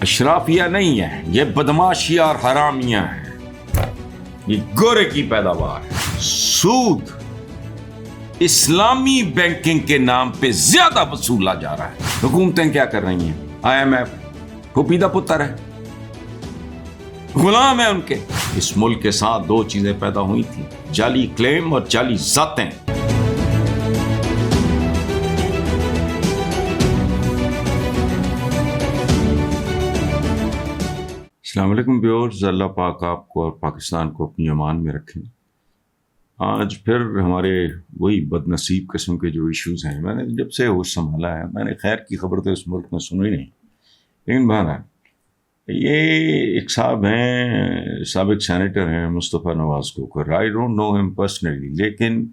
اشرافیہ نہیں ہے، یہ بدماشیہ اور حرامیہ ہیں، یہ گورے کی پیداوار ہے۔ سود اسلامی بینکنگ کے نام پہ زیادہ وصولا جا رہا ہے۔ حکومتیں کیا کر رہی ہیں؟ IMF پھوپیدہ پتر ہے، غلام ہیں ان کے۔ اس ملک کے ساتھ دو چیزیں پیدا ہوئی تھیں، جعلی کلیم اور جعلی ذاتیں۔ السلام علیکم ویورز، اللہ پاک آپ کو اور پاکستان کو اپنی امان میں رکھیں۔ آج پھر ہمارے وہی بد نصیب قسم کے جو ایشوز ہیں، میں نے جب سے ہوش سنبھالا ہے، میں نے خیر کی خبر تو اس ملک میں سنی نہیں، لیکن بہرحال یہ ایک صاحب ہیں، سابق سینیٹر ہیں، مصطفیٰ نواز کھوکھر۔ آئی ڈونٹ نو ہم پرسنلی، لیکن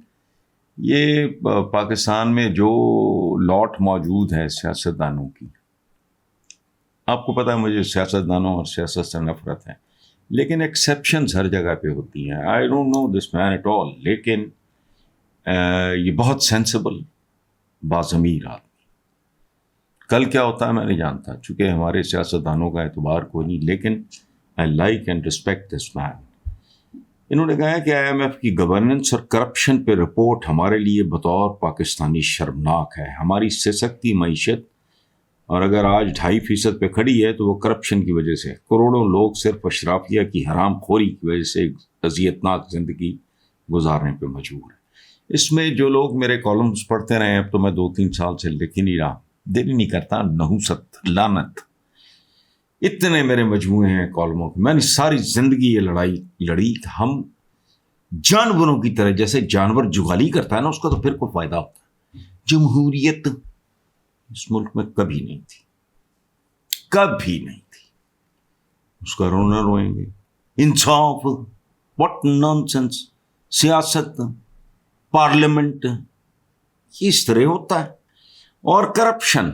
یہ پاکستان میں جو لاٹ موجود ہے سیاستدانوں کی، آپ کو پتہ ہے مجھے سیاستدانوں اور سیاست سے نفرت ہے، لیکن ایکسیپشنز ہر جگہ پہ ہوتی ہیں۔ I don't know this main at all, لیکن یہ بہت سینسیبل باضمیر آدمی۔ کل کیا ہوتا ہے میں نہیں جانتا، چونکہ ہمارے سیاستدانوں کا اعتبار کوئی نہیں، لیکن I like and respect this man. انہوں نے کہا کہ IMF کی گورننس اور کرپشن پہ رپورٹ ہمارے لیے بطور پاکستانی شرمناک ہے۔ ہماری سسکتی معیشت، اور اگر آج 2.5% پہ کھڑی ہے تو وہ کرپشن کی وجہ سے، کروڑوں لوگ صرف اشرافیہ کی حرام خوری کی وجہ سے اذیتناک زندگی گزارنے پہ مجبور ہے۔ اس میں جو لوگ میرے کالمز پڑھتے رہے ہیں، اب تو میں 2-3 سال سے لکھ ہی نہیں رہا، دل ہی نہیں کرتا، نحوست، لعنت، اتنے میرے مجموعے ہیں کالموں کے۔ میں نے ساری زندگی یہ لڑائی لڑی کہ ہم جانوروں کی طرح، جیسے جانور جغالی کرتا ہے نا، اس کا تو پھر کوئی فائدہ ہوتا ہے۔ جمہوریت اس ملک میں کبھی نہیں تھی، کبھی نہیں تھی، اس کا رونا روئیں گے۔ انصاف، واٹ نان سینس، سیاست، پارلیمنٹ، یہ اس طرح ہوتا ہے۔ اور کرپشن،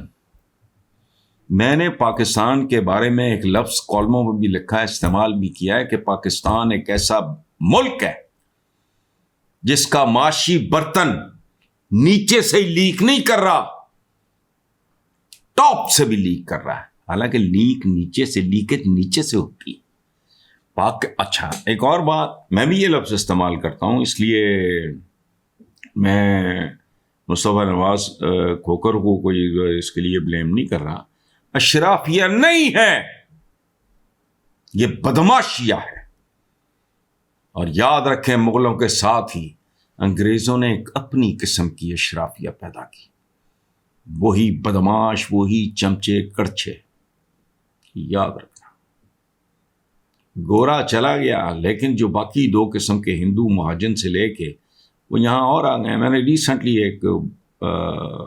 میں نے پاکستان کے بارے میں ایک لفظ کالموں میں بھی لکھا ہے، استعمال بھی کیا ہے، کہ پاکستان ایک ایسا ملک ہے جس کا معاشی برتن نیچے سے ہی لیک نہیں کر رہا، ٹاپ سے بھی لیک کر رہا ہے۔ حالانکہ لیک نیچے سے، لیکیج نیچے سے ہوتی ہے۔ اچھا، ایک اور بات، میں بھی یہ لفظ استعمال کرتا ہوں، اس لیے میں مصطفیٰ نواز کھوکھر کو کوئی اس کے لیے بلیم نہیں کر رہا۔ اشرافیہ نہیں ہے، یہ بدماشیہ ہے۔ اور یاد رکھیں، مغلوں کے ساتھ ہی انگریزوں نے ایک اپنی قسم کی اشرافیہ پیدا کی، وہی بدماش، وہی چمچے کڑچے، یاد رکھنا۔ گورا چلا گیا، لیکن جو باقی 2 قسم کے ہندو مہاجن سے لے کے وہ یہاں اور آ گئے۔ میں نے ریسنٹلی ایک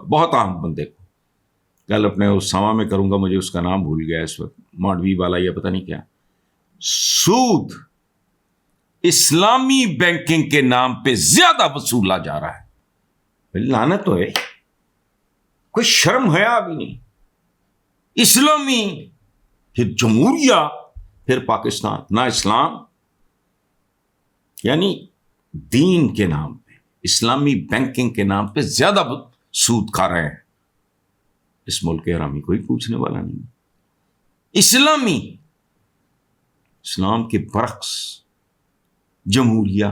بہت عام بندے کو، کل اپنے اس سما میں کروں گا، مجھے اس کا نام بھول گیا اس وقت، ماڈوی والا یا پتہ نہیں کیا، سود اسلامی بینکنگ کے نام پہ زیادہ وصولا جا رہا ہے۔ لعنت تو ہے، کوئی شرم حیا بھی نہیں۔ اسلامی، پھر جمہوریہ، پھر پاکستان، نہ اسلام، یعنی دین کے نام پہ، اسلامی بینکنگ کے نام پہ زیادہ سود کھا رہے ہیں۔ اس ملک کے حرامی کوئی پوچھنے والا نہیں۔ اسلامی، اسلام کے برعکس جمہوریہ،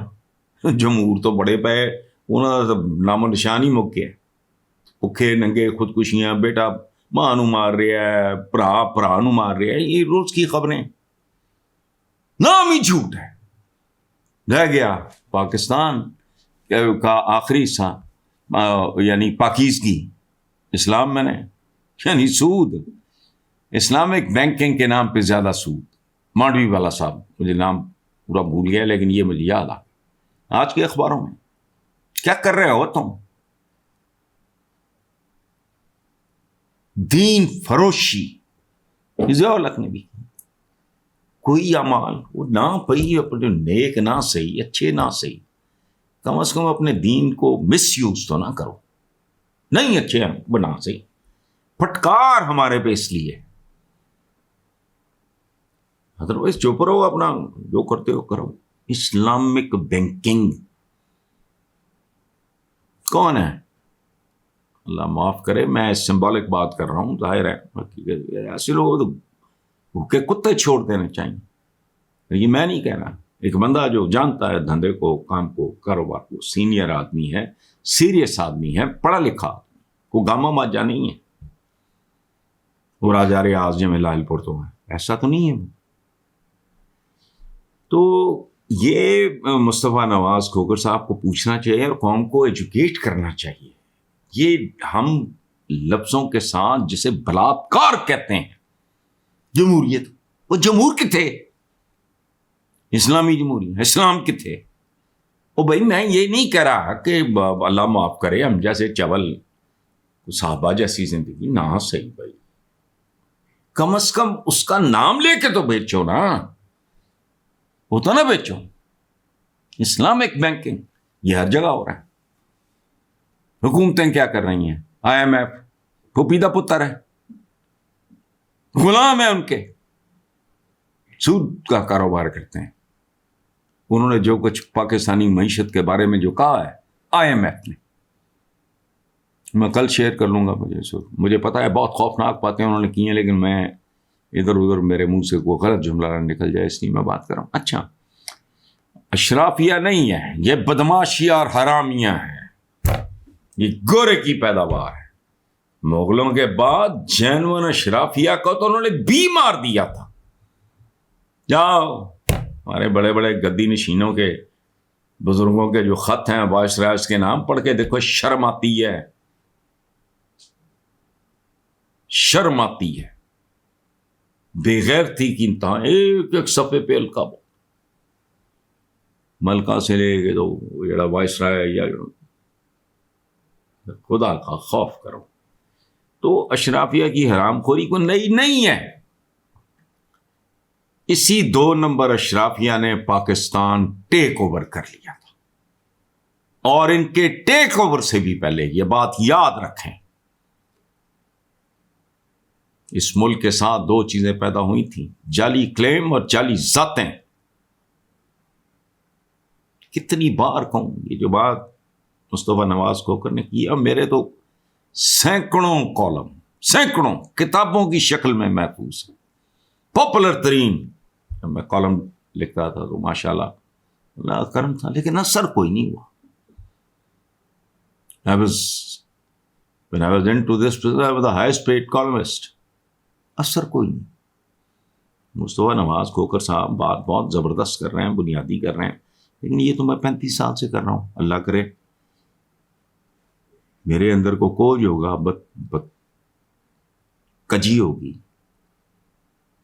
جمہور تو بڑے پہ انہوں نے نام و نشان ہی مک گیا۔ بھوکے ننگے خودکشیاں، بیٹا ماں نو مار رہا ہے، بھرا نو مار رہا ہے، یہ روز کی خبریں، نام ہی جھوٹ ہے۔ رہ گیا پاکستان کا آخری حصہ، یعنی پاکیزگی، اسلام میں نے، یعنی سود، اسلامک بینکنگ کے نام پہ زیادہ سود۔ مانڈوی والا صاحب، مجھے نام پورا بھول گیا، لیکن یہ مجھے یاد آج کے اخباروں میں کیا کر رہے ہو تم؟ دین فروشی، ضیاء الحق نے بھی کوئی اعمال وہ نہ پئی، اپنے نیک نہ صحیح، اچھے نہ صحیح، کم از کم اپنے دین کو مس یوز تو نہ کرو، نہیں اچھے بنا صحیح۔ پھٹکار ہمارے پہ اس لیے، ادروائز چپ رہو، اپنا جو کرتے ہو کرو۔ اسلامک بینکنگ کون ہے؟ اللہ معاف کرے، میں سمبولک بات کر رہا ہوں، ظاہر ہے ایسے لوگ بھوکے کتے چھوڑ دینے چاہیے. یہ میں نہیں کہہ رہا. ایک بندہ جو جانتا ہے دھندے کو, کام کو, کاروبار کو, سینئر آدمی ہے, سیریس آدمی ہے, پڑھا لکھا, کو گاما ماجا نہیں ہے, اور آجار آج میں لال پور تو ہے, ایسا تو نہیں ہے. تو یہ مصطفیٰ نواز کھوکھر صاحب کو پوچھنا چاہیے اور قوم کو ایجوکیٹ کرنا چاہیے. یہ ہم لفظوں کے ساتھ جسے بلاತ್ಕಾರ کہتے ہیں, جمہوریت, وہ جمہور کتنے؟ اسلامی جمہوریت, اسلام کتنے؟ او بھائی میں یہ نہیں کہہ رہا کہ اللہ معاف کرے ہم جیسے چول صحابہ جیسی زندگی نہ, صحیح بھائی, کم از کم اس کا نام لے کے تو بیچو نا, وہ تو نہ بیچو. اسلامک بینکنگ یہ ہر جگہ ہو رہا ہے. حکومتیں کیا کر رہی ہیں؟ IMF پھوپیدہ پتر ہے, غلام ہے ان کے, سود کا کاروبار کرتے ہیں. انہوں نے جو کچھ پاکستانی معیشت کے بارے میں جو کہا ہے IMF نے, میں کل شیئر کر لوں گا. مجھے پتا ہے بہت خوفناک باتیں انہوں نے کی ہیں, لیکن میں ادھر ادھر میرے منہ سے کوئی غلط جملہ نہ نکل جائے اس لیے میں بات کر رہا ہوں. اچھا, اشرافیہ نہیں ہے, یہ بدماشیہ اور حرامیہ ہے, یہ گورے کی پیداوار ہے. مغلوں کے بعد جینون اشرافیہ کو تو انہوں نے بھی مار دیا تھا. جاؤ ہمارے بڑے بڑے گدی نشینوں کے بزرگوں کے جو خط ہیں وائسرائز کے نام پڑھ کے دیکھو, شرم آتی ہے, شرم آتی ہے. بےغیرتی کی انتہا, ایک ایک صفحے پہ القاب, ملکہ سے لے کے تو جڑا وائسرائے یا خدا کا خوف کرو. تو اشرافیہ کی حرام خوری کو نئی نہیں ہے. اسی 2 نمبر اشرافیہ نے پاکستان ٹیک اوور کر لیا تھا, اور ان کے ٹیک اوور سے بھی پہلے یہ بات یاد رکھیں, اس ملک کے ساتھ 2 چیزیں پیدا ہوئی تھیں, جعلی کلیم اور جعلی ذاتیں. کتنی بار کہوں یہ جو بات مصطفیٰ نواز کھوکھر نے کی, اب میرے تو سینکڑوں کالم, سینکڑوں کتابوں کی شکل میں محفوظ ہے. پاپولر ترین جب میں کالم لکھتا تھا تو ماشاءاللہ اللہ کرم تھا, لیکن اثر کوئی نہیں ہوا. When I was into this business, I was the highest paid columnist. اثر کوئی نہیں. مصطفیٰ نواز کھوکھر صاحب بات بہت زبردست کر رہے ہیں, بنیادی کر رہے ہیں, لیکن یہ تو میں 35 سال سے کر رہا ہوں. اللہ کرے میرے اندر کو کوئی ہوگا, کجی ہوگی,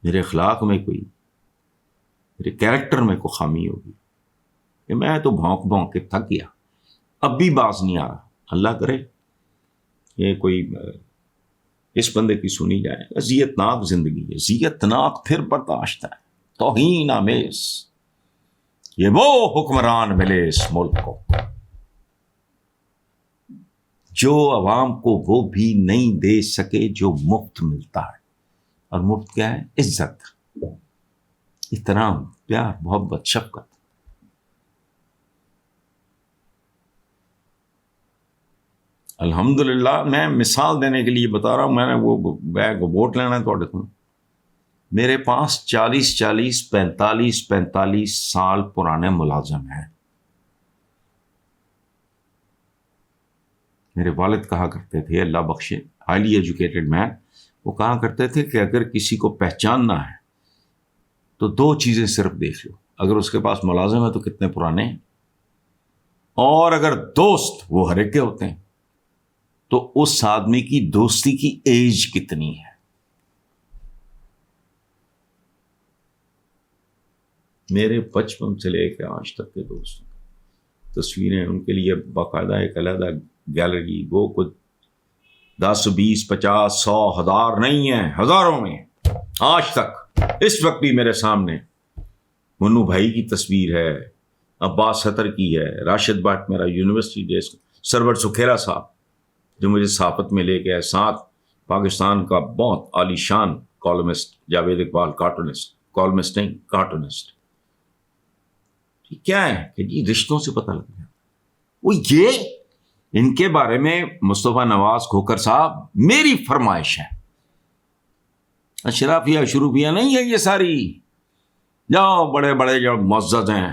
میرے اخلاق میں کوئی, میرے کیریکٹر میں کوئی خامی ہوگی کہ میں تو بھونک بھونک کے تھک گیا, اب بھی باز نہیں آ رہا. اللہ کرے یہ کوئی اس بندے کی سنی جائے. اذیت ناک زندگی ہے, اذیت ناک پھر برداشت ہے, توہین آمیز. یہ وہ حکمران ملے اس ملک کو جو عوام کو وہ بھی نہیں دے سکے جو مفت ملتا ہے. اور مفت کیا ہے؟ عزت, احترام, پیار, محبت, شفقت. الحمدللہ میں مثال دینے کے لیے بتا رہا ہوں, میں نے وہ بیگ ووٹ لینا ہے تو میرے پاس 45 سال پرانے ملازم ہیں. میرے والد کہا کرتے تھے, اللہ بخشے, ہائیلی ایجوکیٹڈ مین, وہ کہا کرتے تھے کہ اگر کسی کو پہچاننا ہے تو 2 چیزیں صرف دیکھ لو, اگر اس کے پاس ملازم ہے تو کتنے پرانے ہیں, اور اگر دوست وہ ہر ایک کے ہوتے ہیں تو اس آدمی کی دوستی کی ایج کتنی ہے. میرے بچپن سے لے کے آج تک کے دوستوں تصویریں, ان کے لیے باقاعدہ ایک علیحدہ گیلری, وہ کچھ 10, 20, 50, 100, 1000 نہیں ہیں, ہزاروں میں. آج تک اس وقت بھی میرے سامنے منو بھائی کی تصویر ہے, عباس ستر کی ہے, راشد بٹ میرا یونیورسٹی ڈیسک, سرور سکھیرا صاحب جو مجھے صحافت میں لے کے آئے, ساتھ پاکستان کا بہت عالی شان columnist Javed Iqbal, cartoonist, columnist نہیں کارٹونسٹ. کیا ہے کہ جی رشتوں سے پتہ لگ گیا. وہ یہ ان کے بارے میں مصطفیٰ نواز کھوکھر صاحب میری فرمائش ہے اشرافیہ شروفیہ نہیں ہے یہ ساری. جاؤ بڑے بڑے جو معزز ہیں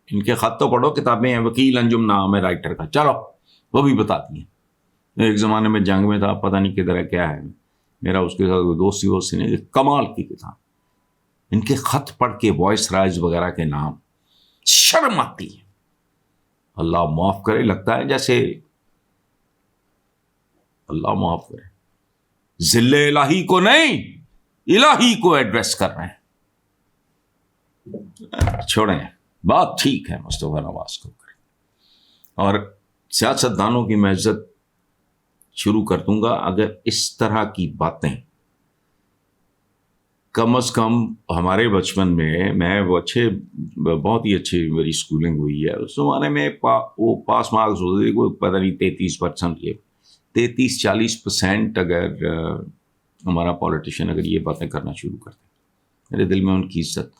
ان کے خط تو پڑھو, کتابیں ہیں, وکیل انجم نام ہے رائٹر کا, چلو وہ بھی بتاتی ہیں. ایک زمانے میں جنگ میں تھا, پتہ نہیں کدھر ہے کیا ہے, میرا اس کے ساتھ کوئی دوستی نہیں, کمال کی کتاب. ان کے خط پڑھ کے وائس رائز وغیرہ کے نام, شرم آتی ہے. اللہ معاف کرے, لگتا ہے جیسے اللہ معاف کرے ذل الہی کو نہیں الہی کو ایڈریس کر رہے ہیں. چھوڑیں, بات ٹھیک ہے مصطفیٰ نواز کو کریں. اور سیاست دانوں کی میں عزت شروع کر دوں گا اگر اس طرح کی باتیں کم از کم ہمارے بچپن میں وہ بہت ہی اچھی میری اسکولنگ ہوئی ہے. اس زمانے میں وہ پاس مارکس ہوتے تھے کوئی پتہ نہیں 33%, یہ 33-40% اگر ہمارا پولیٹیشین اگر یہ باتیں کرنا شروع کرتے, میرے دل میں ان کی عزت